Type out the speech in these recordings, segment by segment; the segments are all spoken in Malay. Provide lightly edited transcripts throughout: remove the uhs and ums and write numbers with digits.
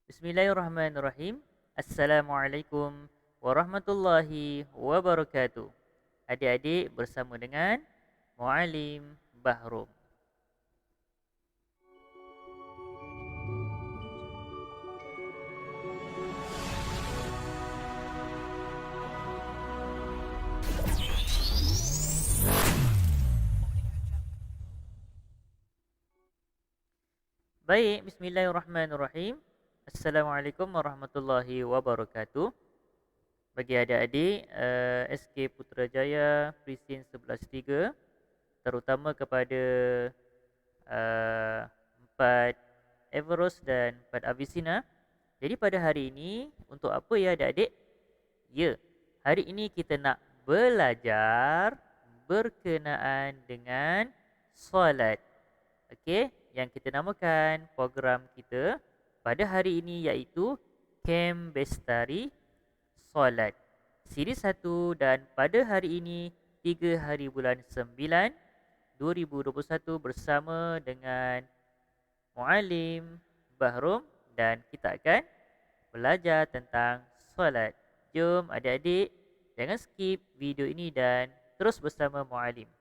Bismillahirrahmanirrahim. Assalamualaikum warahmatullahi wabarakatuh. Adik-adik bersama dengan Muallim Bahrum. Baik, bismillahirrahmanirrahim. Assalamualaikum warahmatullahi wabarakatuh. Bagi adik-adik SK Putrajaya Presin 11-3, terutama kepada 4 Everest dan 4 Avicenna. Jadi pada hari ini, untuk apa ya adik-adik? Ya, hari ini kita nak belajar berkenaan dengan solat. Okey, yang kita namakan program kita pada hari ini iaitu Camp Bestari Solat. Siri 1 dan pada hari ini 3 hari bulan 9 2021 bersama dengan Muallim Bahrum dan kita akan belajar tentang solat. Jom adik-adik jangan skip video ini dan terus bersama Muallim.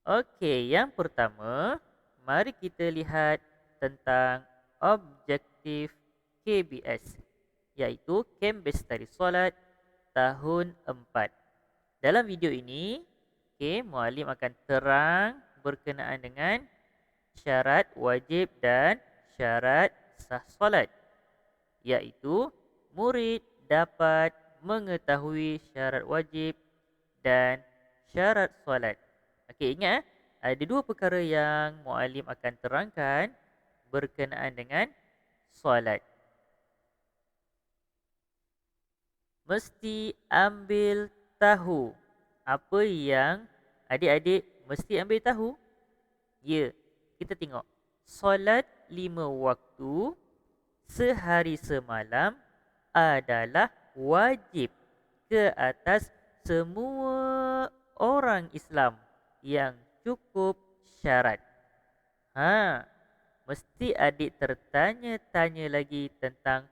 Okey, yang pertama, mari kita lihat tentang objektif KBS, iaitu Kem Bestari Solat tahun 4. Dalam video ini, Muallim akan terang berkenaan dengan syarat wajib dan syarat sah solat, iaitu murid dapat mengetahui syarat wajib dan syarat solat. Okey, ingat ada dua perkara yang Muallim akan terangkan berkenaan dengan solat. Mesti ambil tahu apa yang adik-adik mesti ambil tahu. Ya, kita tengok. Solat 5 waktu sehari semalam adalah wajib ke atas semua orang Islam yang cukup syarat. Mesti adik tertanya-tanya lagi tentang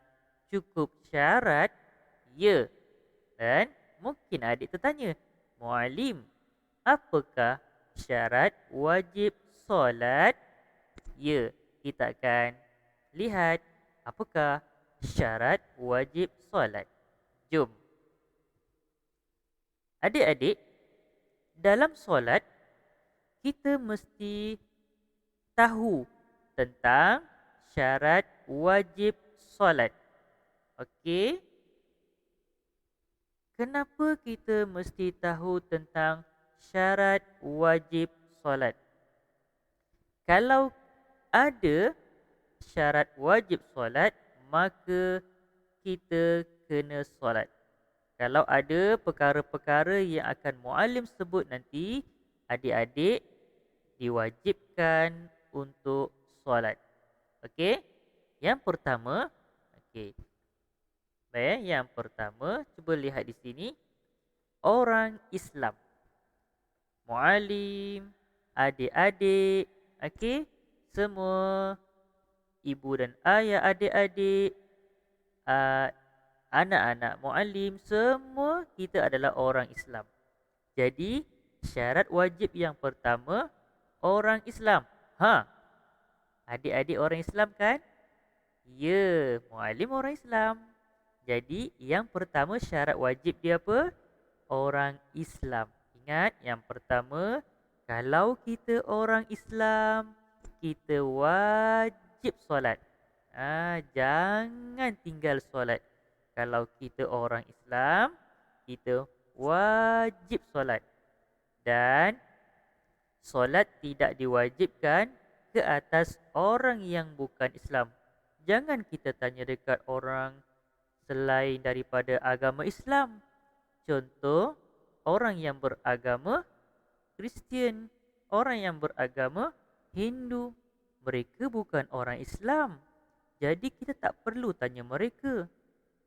cukup syarat? Ya. Dan mungkin adik tertanya, Muallim, apakah syarat wajib solat? Ya, kita akan lihat apakah syarat wajib solat. Jom. Adik-adik, dalam solat, kita mesti tahu tentang syarat wajib solat. Okey? Kenapa kita mesti tahu tentang syarat wajib solat? Kalau ada syarat wajib solat, maka kita kena solat. Kalau ada perkara-perkara yang akan Muallim sebut nanti, adik-adik diwajibkan untuk solat. Okey? Yang pertama, okey. Baik, yang pertama, cuba lihat di sini. Orang Islam. Muallim, adik-adik, okey? Semua ibu dan ayah adik-adik, anak-anak Muallim, semua kita adalah orang Islam. Jadi, syarat wajib yang pertama, orang Islam. Adik-adik orang Islam kan? Ya, Muallim orang Islam. Jadi, yang pertama syarat wajib dia apa? Orang Islam. Ingat, yang pertama, kalau kita orang Islam, kita wajib solat. Jangan tinggal solat. Kalau kita orang Islam, kita wajib solat. Dan solat tidak diwajibkan ke atas orang yang bukan Islam. Jangan kita tanya dekat orang selain daripada agama Islam. Contoh, orang yang beragama Kristian, orang yang beragama Hindu. Mereka bukan orang Islam. Jadi kita tak perlu tanya mereka.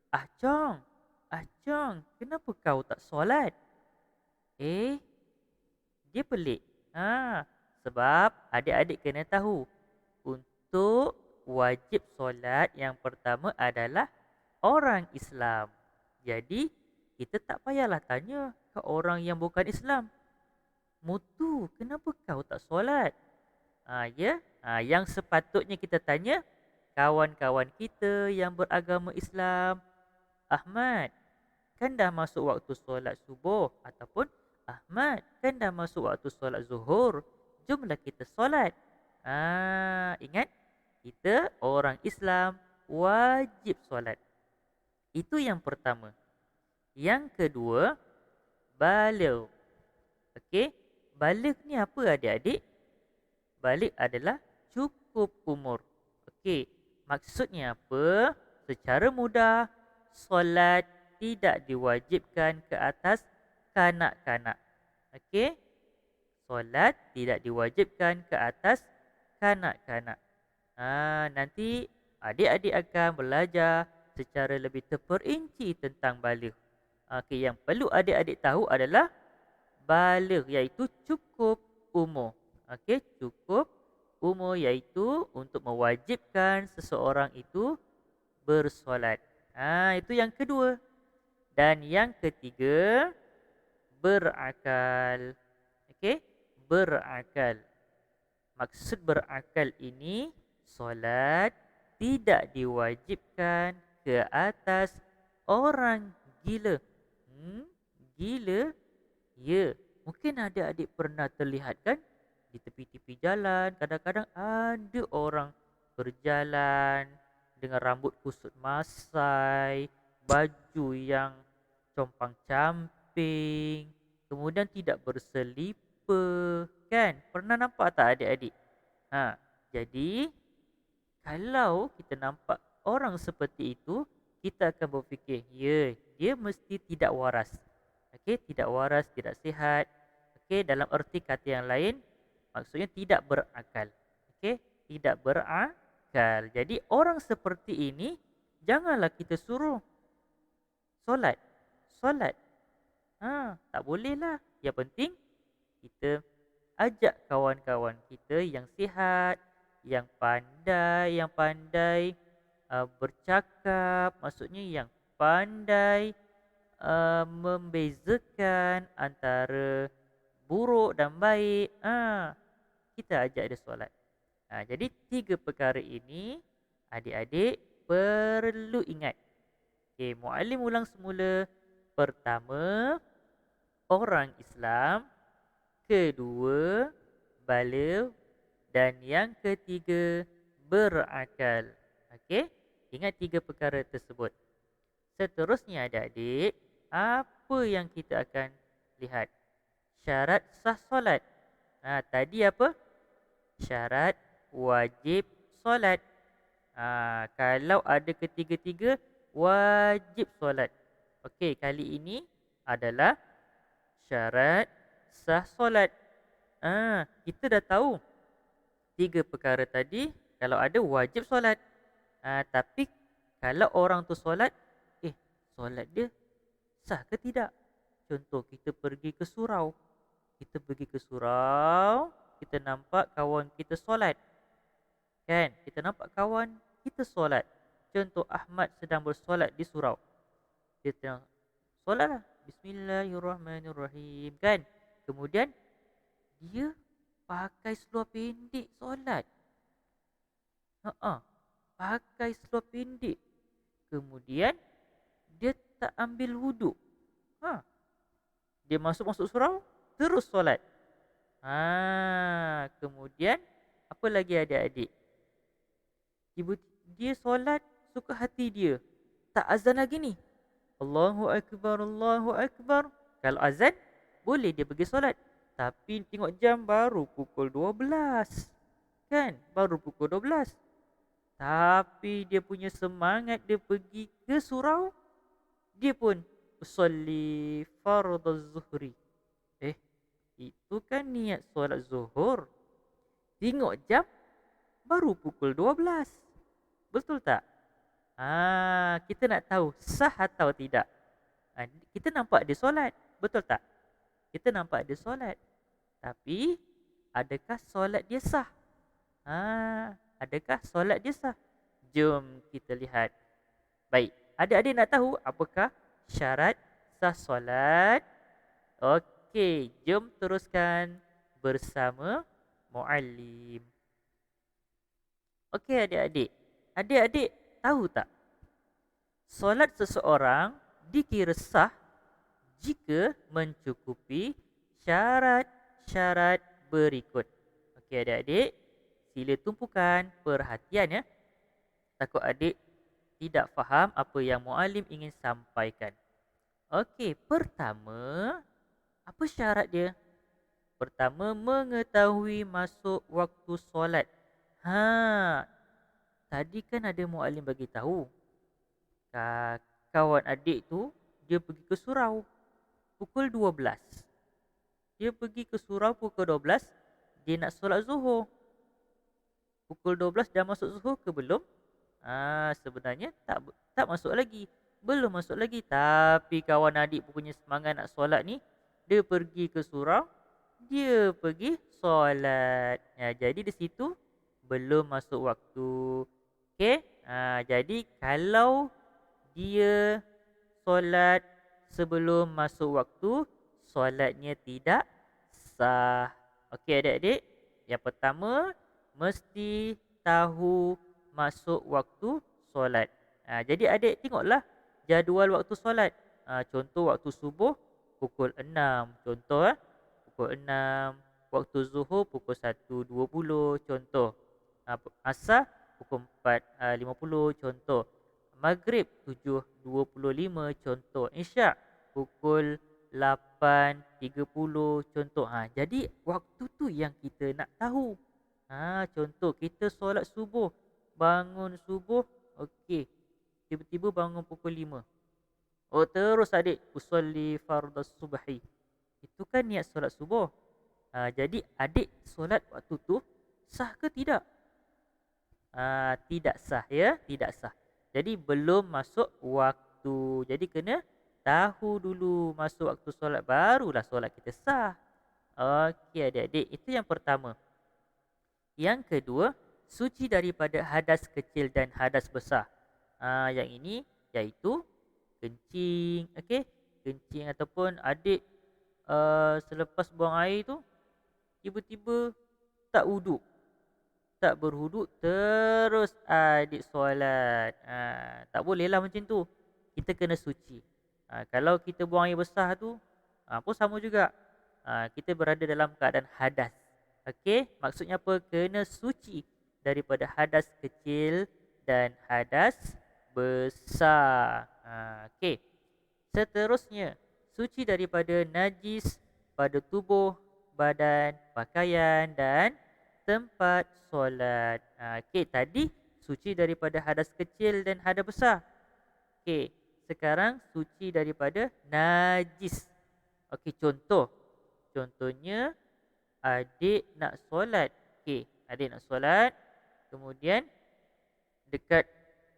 Ah Chong, kenapa kau tak solat? Dia pelik. Sebab adik-adik kena tahu, untuk wajib solat yang pertama adalah orang Islam. Jadi, kita tak payahlah tanya ke orang yang bukan Islam. Mutu, kenapa kau tak solat? Ya, yang sepatutnya kita tanya kawan-kawan kita yang beragama Islam. Ahmad, kan dah masuk waktu solat subuh, ataupun Ahmad, kan dah masuk waktu solat zuhur. Jomlah kita solat. Ingat, kita orang Islam wajib solat. Itu yang pertama. Yang kedua, baligh. Okey, baligh ni apa adik-adik? Baligh adalah cukup umur. Okey, maksudnya apa? Secara mudah, solat tidak diwajibkan ke atas kanak-kanak. Okey? Solat tidak diwajibkan ke atas kanak-kanak. Nanti adik-adik akan belajar secara lebih terperinci tentang baligh. Okey, yang perlu adik-adik tahu adalah baligh iaitu cukup umur. Okey, cukup umur iaitu untuk mewajibkan seseorang itu bersolat. Itu yang kedua. Dan yang ketiga, berakal. Okey, berakal. Maksud berakal ini, solat tidak diwajibkan ke atas orang gila. Gila? Ya, mungkin adik-adik pernah terlihat kan di tepi-tepi jalan, kadang-kadang ada orang berjalan dengan rambut kusut masai, baju yang compang-camping, kemudian tidak berselipar, kan? Pernah nampak tak adik-adik? Jadi kalau kita nampak orang seperti itu, kita akan berfikir, ya, dia mesti tidak waras. Okey, tidak waras, tidak sihat. Okey, dalam erti kata yang lain, maksudnya tidak berakal. Okey, tidak berakal. Jadi orang seperti ini janganlah kita suruh solat. Solat. Tak bolehlah. Yang penting kita ajak kawan-kawan kita yang sihat, yang pandai bercakap, maksudnya yang pandai membezakan antara buruk dan baik. Kita ajak dia solat. Jadi 3 perkara ini adik-adik perlu ingat. Okey, muallim ulang semula. Pertama, orang Islam. Kedua, baligh. Dan yang ketiga, berakal. Okey, ingat 3 perkara tersebut. Seterusnya adik-adik, apa yang kita akan lihat? Syarat sah solat. Tadi apa? Syarat wajib solat. Kalau ada ketiga-tiga, wajib solat. Okey, kali ini adalah syarat sah solat. Kita dah tahu 3 perkara tadi, kalau ada wajib solat. Tapi kalau orang tu solat, solat dia sah ke tidak? Contoh, kita pergi ke surau. Kita pergi ke surau, kita nampak kawan kita solat. Kan? Kita nampak kawan kita solat. Contoh, Ahmad sedang bersolat di surau. Dia tengah solatlah. Bismillahirrahmanirrahim. Kan? Kemudian, dia pakai seluar pendek solat. Pakai seluar pendek. Kemudian, dia tak ambil wuduk. Dia masuk surau, terus solat. Kemudian, apa lagi adik-adik? Dia solat suka hati dia. Tak azan lagi ni. Allahu Akbar, Allahu Akbar. Kalau azan, boleh dia pergi solat. Tapi tengok jam baru pukul 12. Kan? Baru pukul 12. Tapi dia punya semangat dia pergi ke surau. Dia pun usolli fardhu zuhri. Itu kan niat solat zuhur. Tengok jam, baru pukul 12. Betul tak? Kita nak tahu sah atau tidak. Kita nampak dia solat. Betul tak? Kita nampak dia solat. Tapi, adakah solat dia sah? adakah solat dia sah? Jom kita lihat. Baik, adik-adik nak tahu apakah syarat sah solat? Okey, jom teruskan bersama muallim. Okey adik-adik. Adik-adik tahu tak? Solat seseorang dikira sah jika mencukupi syarat-syarat berikut. Okey adik-adik, sila tumpukan perhatian ya. Takut adik tidak faham apa yang muallim ingin sampaikan. Okey, pertama, apa syarat dia? Pertama, mengetahui masuk waktu solat. Tadi kan ada muallim bagi tahu. Kawan adik tu dia pergi ke surau pukul 12. Dia pergi ke surau pukul 12, dia nak solat Zuhur. Pukul 12 dah masuk Zuhur ke belum? Sebenarnya tak masuk lagi. Belum masuk lagi, tapi kawan adik punya semangat nak solat ni, dia pergi ke surau, dia pergi solat. Jadi di situ belum masuk waktu. Okey? Jadi kalau dia solat sebelum masuk waktu, solatnya tidak sah. Okey adik-adik? Yang pertama, mesti tahu masuk waktu solat. Jadi adik tengoklah jadual waktu solat. Contoh waktu subuh pukul 6. Contoh pukul 6. Waktu zuhur pukul 1.20. Contoh. Asar pukul 4.50. Contoh. Maghrib 7.25. Contoh. Isyak pukul 8.30. Contoh. Jadi waktu tu yang kita nak tahu. Contoh kita solat subuh. Bangun subuh. Okey. Tiba-tiba bangun pukul 5. Oh terus adik usolli fardhu subhi. Itu kan niat solat subuh. Jadi adik solat waktu tu sah ke tidak? Tidak sah ya, tidak sah. Jadi belum masuk waktu. Jadi kena tahu dulu masuk waktu solat, barulah solat kita sah. Okey adik-adik, itu yang pertama. Yang kedua, suci daripada hadas kecil dan hadas besar. Yang ini iaitu kencing, okey? Kencing ataupun adik selepas buang air tu tiba-tiba tak wuduk. Tak berwuduk terus adik solat. Tak bolehlah macam tu. Kita kena suci. Kalau kita buang air besar tu pun sama juga. Kita berada dalam keadaan hadas. Okey, maksudnya apa? Kena suci daripada hadas kecil dan hadas besar. Okey. Seterusnya, suci daripada najis pada tubuh, badan, pakaian dan tempat solat. Okey, tadi suci daripada hadas kecil dan hadas besar. Okey, sekarang suci daripada najis. Okey, contohnya adik nak solat. Okey, adik nak solat. Kemudian dekat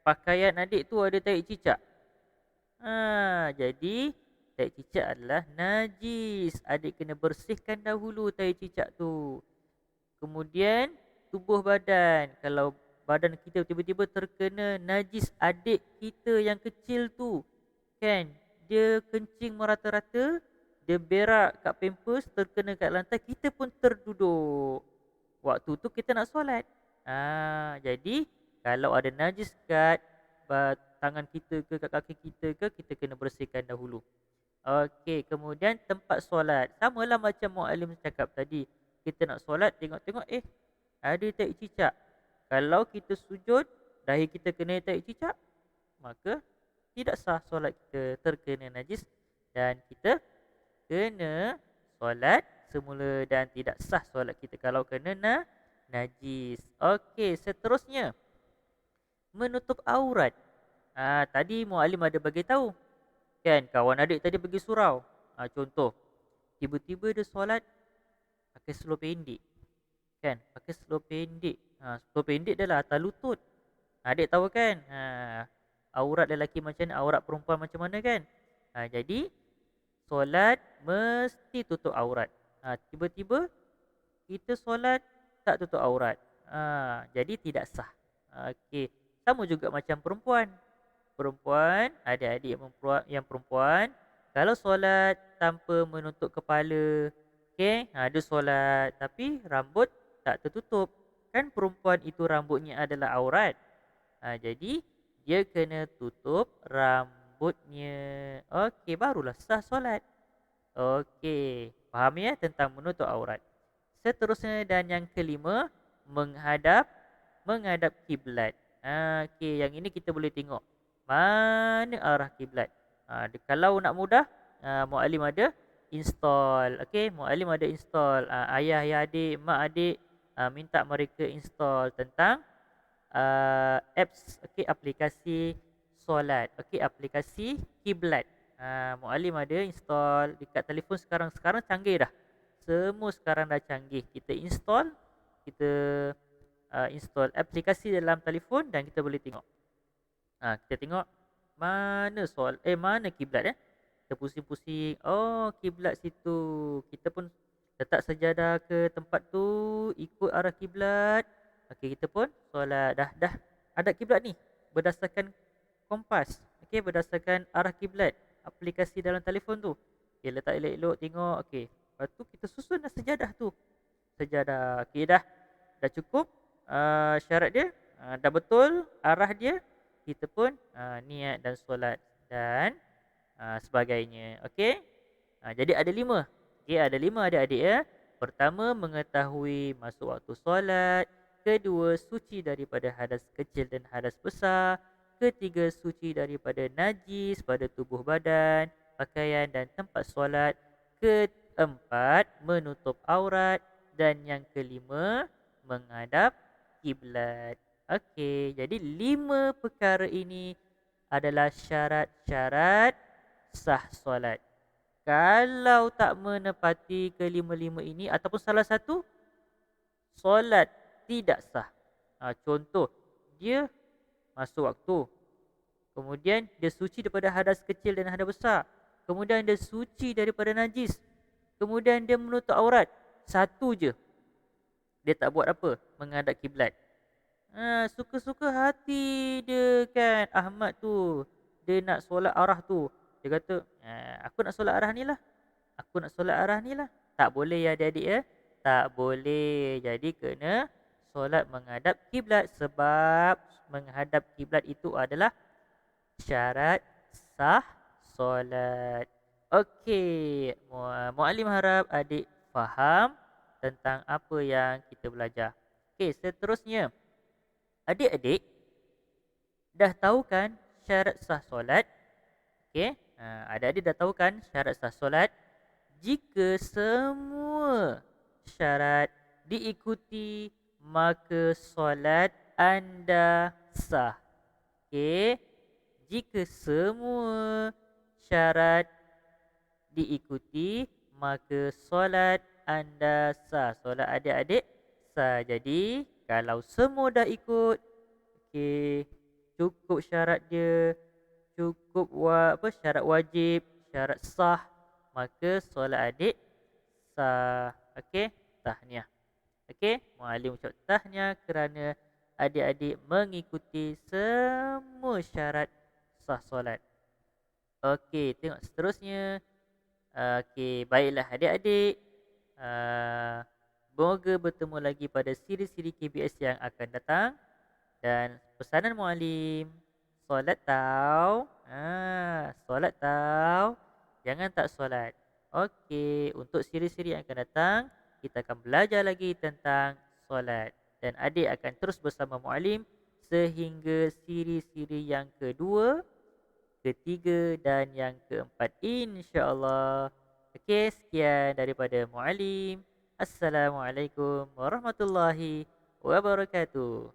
pakaian adik tu ada tahi cicak. Jadi tahi cicak adalah najis. Adik kena bersihkan dahulu tahi cicak tu. Kemudian tubuh badan. Kalau badan kita tiba-tiba terkena najis adik kita yang kecil tu, kan, dia kencing merata-rata, dia berak kat pampers, terkena kat lantai, kita pun terduduk. Waktu tu kita nak solat. Jadi kalau ada najis kat tangan kita ke kat kaki kita ke, kita kena bersihkan dahulu. Okey, kemudian tempat solat. Samalah macam muallim cakap tadi. Kita nak solat, tengok-tengok ada tahi cicak. Kalau kita sujud, dahi kita kena tahi cicak, maka tidak sah solat kita, terkena najis dan kita kena solat semula dan tidak sah solat kita kalau kena najis. Okey, seterusnya menutup aurat. Tadi muallim ada bagi tahu. Kan kawan adik tadi pergi surau. Contoh, tiba-tiba dia solat pakai seluar pendek. Kan, pakai seluar pendek. Seluar pendek dah lah atas lutut. Adik tahu kan? Aurat lelaki macam mana, aurat perempuan macam mana kan? Jadi solat mesti tutup aurat. Tiba-tiba kita solat tak tutup aurat. Jadi tidak sah. Okey. Sama juga macam perempuan. Perempuan, adik-adik yang perempuan, kalau solat tanpa menutup kepala, okey, dia solat tapi rambut tak tertutup. Kan perempuan itu rambutnya adalah aurat. Jadi dia kena tutup rambutnya. Okey, barulah sah solat. Okey, faham ya tentang menutup aurat. Seterusnya dan yang kelima, menghadap menghadap kiblat. Okey, yang ini kita boleh tengok mana arah kiblat. Kalau nak mudah, muallim ada install. Okey, muallim ada install. Ayah ya adik, mak adik, minta mereka install tentang apps, okey, aplikasi solat, okey, aplikasi kiblat. Muallim ada install dekat telefon sekarang. Sekarang canggih dah. Semua sekarang dah canggih. Kita install, kita install aplikasi dalam telefon dan kita boleh tengok. Kita tengok mana kiblat eh. Kita pusing-pusing. Oh, kiblat situ. Kita pun letak sejadah ke tempat tu, ikut arah kiblat. Okey, kita pun solat. Dah ada kiblat ni berdasarkan kompas. Okey, berdasarkan arah kiblat aplikasi dalam telefon tu. Okey, letak elok-elok tengok. Okey. Lepas tu kita susunlah sejadah tu. Sejadah. Okey, dah cukup syarat dia. Dah betul arah dia. Kita pun niat dan solat dan sebagainya. Okey. Jadi ada 5. Okey, ada 5 adik-adik ya. Pertama, mengetahui masuk waktu solat. Kedua, suci daripada hadas kecil dan hadas besar. Ketiga, suci daripada najis pada tubuh badan, pakaian dan tempat solat. Keempat, menutup aurat. Dan yang kelima, menghadap kiblat. Okey, jadi 5 perkara ini adalah syarat-syarat sah solat. Kalau tak menepati kelima-lima ini ataupun salah satu, solat tidak sah. Contoh, dia masuk waktu. Kemudian dia suci daripada hadas kecil dan hadas besar. Kemudian dia suci daripada najis. Kemudian dia menutup aurat. Satu je. Dia tak buat apa? Menghadap kiblat. Suka-suka hati dia kan. Ahmad tu. Dia nak solat arah tu. Dia kata, aku nak solat arah ni lah. Aku nak solat arah ni lah. Tak boleh ya adik-adik ya. Tak boleh. Jadi kena solat menghadap kiblat. Sebab menghadap kiblat itu adalah syarat sah solat. Okey. Muallim harap adik faham tentang apa yang kita belajar. Okey, seterusnya. Adik-adik dah tahu kan syarat sah solat? Okey. Adik-adik dah tahu kan syarat sah solat? Jika semua syarat diikuti, maka solat anda sah. Okey. Jika semua syarat diikuti, maka solat anda sah. Solat adik-adik sah. Jadi, kalau semua dah ikut, okey, cukup syarat dia, cukup syarat wajib, syarat sah, maka solat adik sah. Okey, tahniah. Okey, muallim ucap tahniah kerana adik-adik mengikuti semua syarat sah solat. Okey, tengok seterusnya. Okey, baiklah adik-adik. Semoga bertemu lagi pada siri-siri KBS yang akan datang. Dan pesanan muallim, solat tau. Solat tau. Jangan tak solat. Okey, untuk siri-siri yang akan datang, kita akan belajar lagi tentang solat. Dan adik akan terus bersama muallim sehingga siri-siri yang kedua, ketiga dan yang keempat, insya-Allah. Okey, sekian daripada muallim. Assalamualaikum warahmatullahi wabarakatuh.